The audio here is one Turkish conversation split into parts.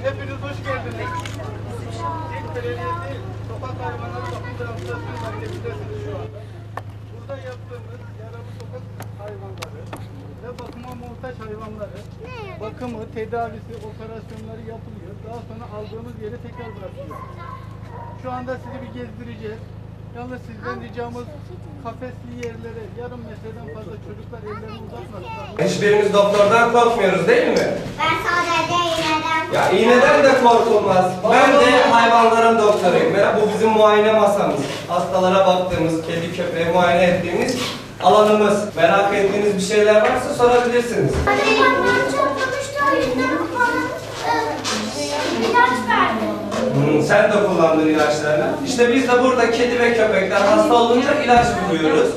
Hepiniz hoş geldiniz. İlk belediyesi sokak hayvanları bakım rehabilitasyon merkezindesiniz şu anda. Burada yaptığımız yaralı sokak hayvanları ve bakıma muhtaç hayvanları bakımı, tedavisi, operasyonları yapılıyor. Daha sonra aldığımız yere tekrar bırakılıyor. Şu anda sizi bir gezdireceğiz. Yalnız sizden ricamız kafesli yerlere yarım metreden fazla çocuklar ellerini uzatmasınlar. Hiçbirimiz doktordan korkmuyoruz değil mi? Ben sadece iğneden. Ya iğneden de korkulmaz. Ben de hayvanların doktoruyum. Bu bizim muayene masamız. Hastalara baktığımız, kedi köpeği muayene ettiğimiz alanımız. Merak ettiğiniz bir şeyler varsa sorabilirsiniz. Hayvanlar çok konuştu, o yüzden bana ilaç verdi. Sen de kullandın ilaçlarını. İşte biz de burada kedi ve köpekler hasta olunca ilaç buluyoruz.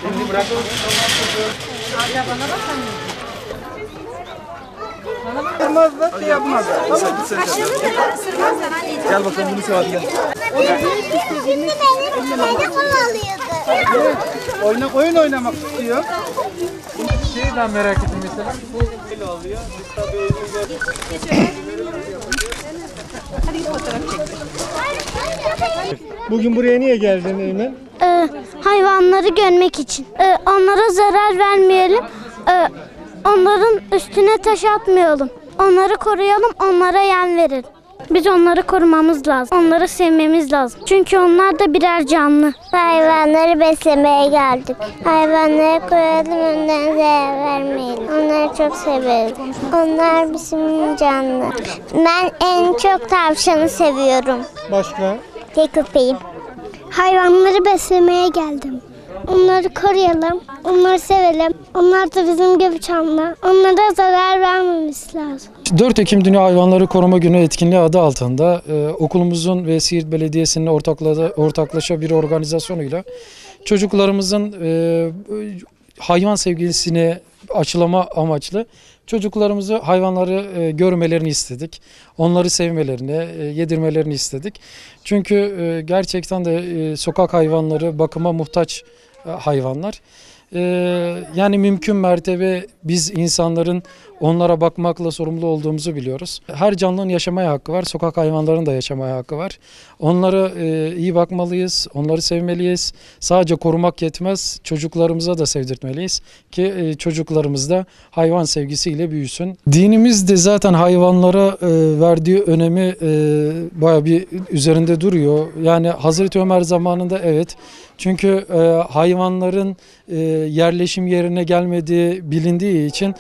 Şimdi bırak. Hala bana bak anne. Isırmazlar, şey yapmazlar. Tamam. Isırmazlar anneciğim. Gel bakalım bunu sev gel. Şimdi beni kovalıyordu. Oyun oynamak istiyor. Şeyi ben merak ettim mesela. Bu Böyle oluyor. Biz tabii Bugün buraya niye geldin Eymen? Hayvanları görmek için. Onlara zarar vermeyelim. Onların üstüne taş atmayalım. Onları koruyalım, onlara yem verelim. Biz onları korumamız lazım. Onları sevmemiz lazım. Çünkü onlar da birer canlı. Hayvanları beslemeye geldik. Hayvanları koruyalım, onlara zarar vermeyelim. Onları çok severiz. Onlar bizim canlı. Ben en çok tavşanı seviyorum. Başka? Ve köpeğim. Hayvanları beslemeye geldim. Onları koruyalım, onları sevelim. Onlar da bizim gibi canlı. Onlara zarar vermemiz lazım. 4 Ekim Dünya Hayvanları Koruma Günü etkinliği adı altında okulumuzun ve Siirt Belediyesi'nin ortaklaşa bir organizasyonuyla çocuklarımızın hayvan sevgisini aşılama amaçlı çocuklarımızı hayvanları görmelerini istedik. Onları sevmelerini, yedirmelerini istedik. Çünkü gerçekten de sokak hayvanları bakıma muhtaç hayvanlar. Yani mümkün mertebe biz insanların onlara bakmakla sorumlu olduğumuzu biliyoruz. Her canlının yaşamaya hakkı var, sokak hayvanlarının da yaşamaya hakkı var. Onlara iyi bakmalıyız, onları sevmeliyiz. Sadece korumak yetmez, çocuklarımıza da sevdirtmeliyiz ki çocuklarımız da hayvan sevgisiyle büyüsün. Dinimiz de zaten hayvanlara verdiği önemi bayağı bir üzerinde duruyor. Yani Hazreti Ömer zamanında evet. Çünkü hayvanların yerleşim yerine gelmediği bilindiği için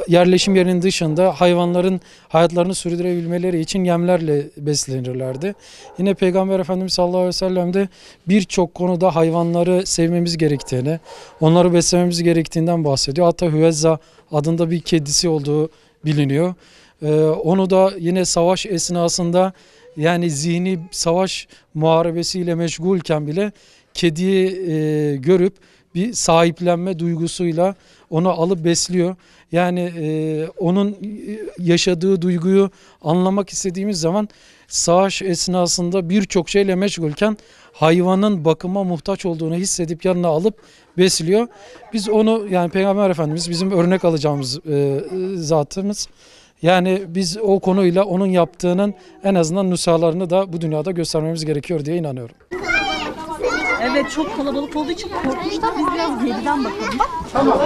yerleşim yerinin dışında hayvanların hayatlarını sürdürebilmeleri için yemlerle beslenirlerdi. Yine Peygamber Efendimiz sallallahu aleyhi ve sellem de birçok konuda hayvanları sevmemiz gerektiğini, onları beslememiz gerektiğinden bahsediyor. Hatta Hüvezza adında bir kedisi olduğu biliniyor. Onu da yine savaş esnasında yani zihni savaş muharebesiyle meşgulken bile kediyi görüp bir sahiplenme duygusuyla onu alıp besliyor. Yani onun yaşadığı duyguyu anlamak istediğimiz zaman savaş esnasında birçok şeyle meşgulken hayvanın bakıma muhtaç olduğunu hissedip yanına alıp besliyor. Biz onu yani Peygamber Efendimiz bizim örnek alacağımız zatımız. Yani biz o konuyla onun yaptığının en azından nüshalarını da bu dünyada göstermemiz gerekiyor diye inanıyorum. Evet, çok kalabalık olduğu için korkmuşlar. Biz biraz geriden bakalım. Bak. Tamam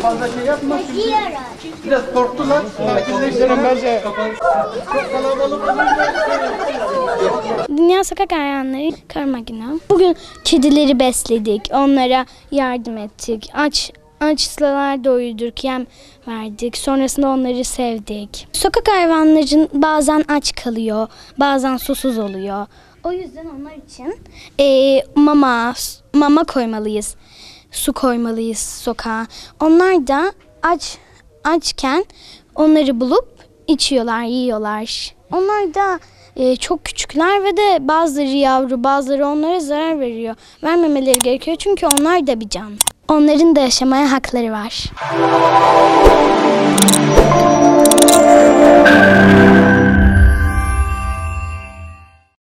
fazla şey yapma şimdi. Biraz korktular. Sakinleştirin bence. Çok kalabalık olunca. Dünya Sokak Hayvanları Koruma Günü. Bugün kedileri besledik, onlara yardım ettik. Açlılar doyurduk, yem verdik. Sonrasında onları sevdik. Sokak hayvanların bazen aç kalıyor, bazen susuz oluyor. O yüzden onlar için mama koymalıyız. su koymalıyız sokağa. Onlar da açken onları bulup içiyorlar, yiyorlar. Onlar da çok küçükler ve de bazıları yavru, bazıları onlara zarar veriyor. Vermemeleri gerekiyor çünkü onlar da bir can. Onların da yaşamaya hakları var.